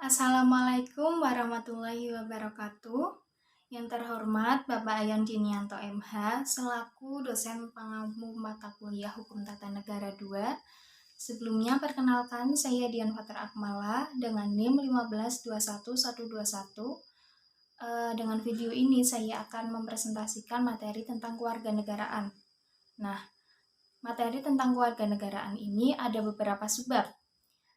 Assalamualaikum warahmatullahi wabarakatuh. Yang terhormat Bapak Ayan Dinianto MH selaku dosen pengampu mata kuliah Hukum Tata Negara 2. Sebelumnya perkenalkan saya Dian Fathar Akmala dengan NIM 1521121. Dengan video ini saya akan mempresentasikan materi tentang kewarganegaraan. Nah, materi tentang kewarganegaraan ini ada beberapa subbab.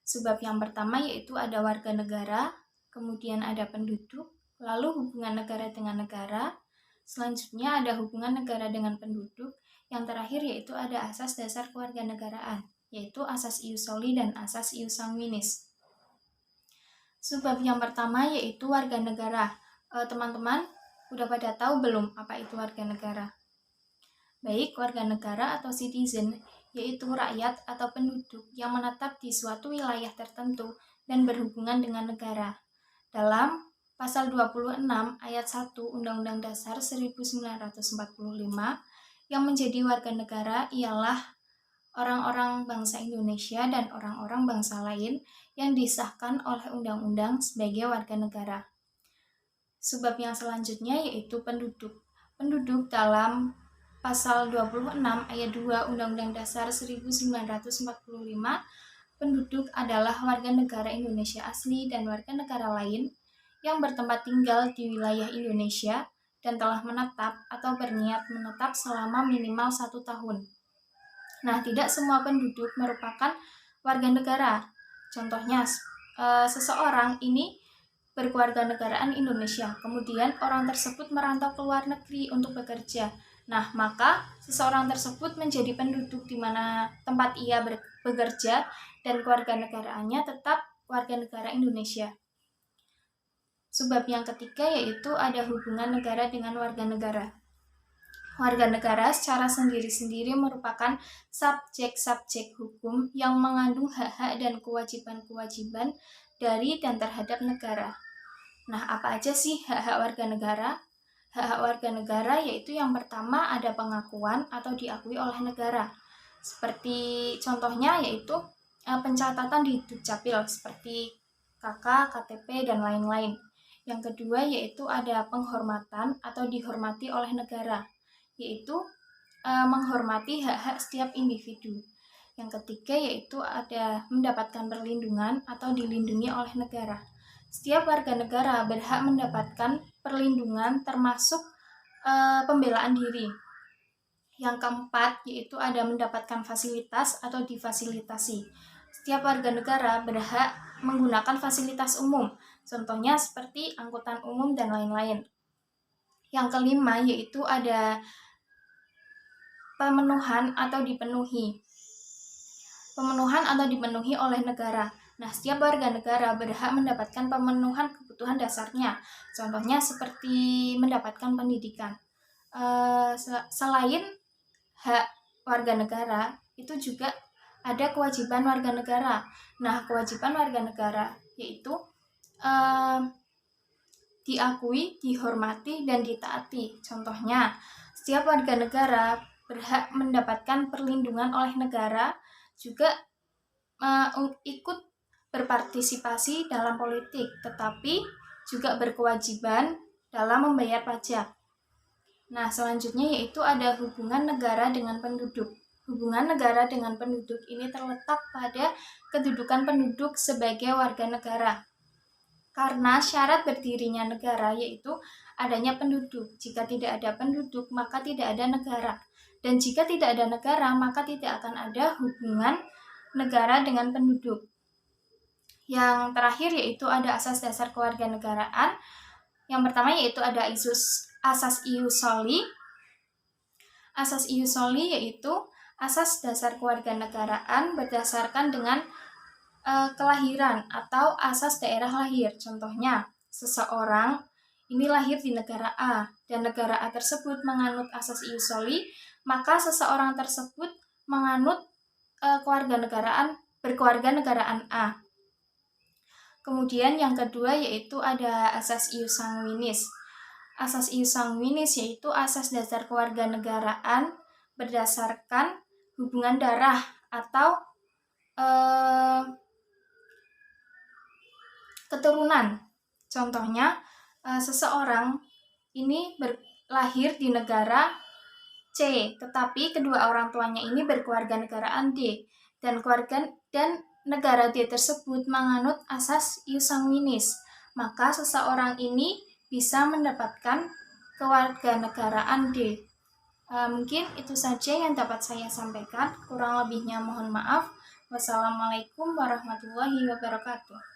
Sebab yang pertama yaitu ada warga negara, kemudian ada penduduk, lalu hubungan negara dengan negara, selanjutnya ada hubungan negara dengan penduduk, yang terakhir yaitu ada asas dasar kewarganegaraan, yaitu asas ius soli dan asas ius sanguinis. Sebab yang pertama yaitu warga negara. Teman-teman, udah pada tahu belum apa itu warga negara? Baik, warga negara atau citizen yaitu rakyat atau penduduk yang menetap di suatu wilayah tertentu dan berhubungan dengan negara. Dalam pasal 26 ayat 1 Undang-Undang Dasar 1945, yang menjadi warga negara ialah orang-orang bangsa Indonesia dan orang-orang bangsa lain yang disahkan oleh undang-undang sebagai warga negara. Sebab yang selanjutnya yaitu penduduk. Penduduk dalam pasal 26 ayat 2 Undang-Undang Dasar 1945, penduduk adalah warga negara Indonesia asli dan warga negara lain yang bertempat tinggal di wilayah Indonesia dan telah menetap atau berniat menetap selama minimal 1 tahun. Nah, tidak semua penduduk merupakan warga negara. Contohnya, seseorang ini berkewarganegaraan Indonesia, kemudian orang tersebut merantau ke luar negeri untuk bekerja. Nah, maka seseorang tersebut menjadi penduduk di mana tempat ia bekerja dan kewarganegaraannya tetap warga negara Indonesia. Sebab yang ketiga yaitu ada hubungan negara dengan warga negara. Warga negara secara sendiri-sendiri merupakan subjek-subjek hukum yang mengandung hak-hak dan kewajiban-kewajiban dari dan terhadap negara. Nah, apa aja sih hak-hak warga negara? Hak-hak warga negara yaitu yang pertama ada pengakuan atau diakui oleh negara. Seperti contohnya yaitu pencatatan di Dukcapil seperti KK, KTP, dan lain-lain. Yang kedua yaitu ada penghormatan atau dihormati oleh negara, yaitu menghormati hak-hak setiap individu. Yang ketiga yaitu ada mendapatkan perlindungan atau dilindungi oleh negara. Setiap warga negara berhak mendapatkan perlindungan termasuk pembelaan diri. Yang keempat yaitu ada mendapatkan fasilitas atau difasilitasi. Setiap warga negara berhak menggunakan fasilitas umum, contohnya seperti angkutan umum dan lain-lain. Yang kelima yaitu ada pemenuhan atau dipenuhi oleh negara. Nah, setiap warga negara berhak mendapatkan pemenuhan kebutuhan dasarnya, contohnya seperti mendapatkan pendidikan. Selain hak warga negara, itu juga ada kewajiban warga negara. Nah, kewajiban warga negara yaitu diakui, dihormati, dan ditaati. Contohnya, setiap warga negara berhak mendapatkan perlindungan oleh negara, juga ikut berpartisipasi dalam politik, tetapi juga berkewajiban dalam membayar pajak. Nah, selanjutnya yaitu ada hubungan negara dengan penduduk. Hubungan negara dengan penduduk ini terletak pada kedudukan penduduk sebagai warga negara. Karena syarat berdirinya negara yaitu adanya penduduk. Jika tidak ada penduduk, maka tidak ada negara. Dan jika tidak ada negara, maka tidak akan ada hubungan negara dengan penduduk. Yang terakhir yaitu ada asas dasar kewarganegaraan. Yang pertama yaitu ada asas ius soli. Asas ius soli yaitu asas dasar kewarganegaraan berdasarkan dengan kelahiran atau asas daerah lahir. Contohnya, seseorang ini lahir di negara A dan negara A tersebut menganut asas ius soli, maka seseorang tersebut menganut berkewarganegaraan A. Kemudian yang kedua yaitu ada asas ius sanguinis. Asas ius sanguinis yaitu asas dasar kewarganegaraan berdasarkan hubungan darah atau keturunan. Contohnya, seseorang ini lahir di negara C, tetapi kedua orang tuanya ini berkewarganegaraan D, dan negara D tersebut menganut asas ius sanguinis, maka seseorang ini bisa mendapatkan kewarganegaraan D. Mungkin itu saja yang dapat saya sampaikan, kurang lebihnya mohon maaf. Wassalamualaikum warahmatullahi wabarakatuh.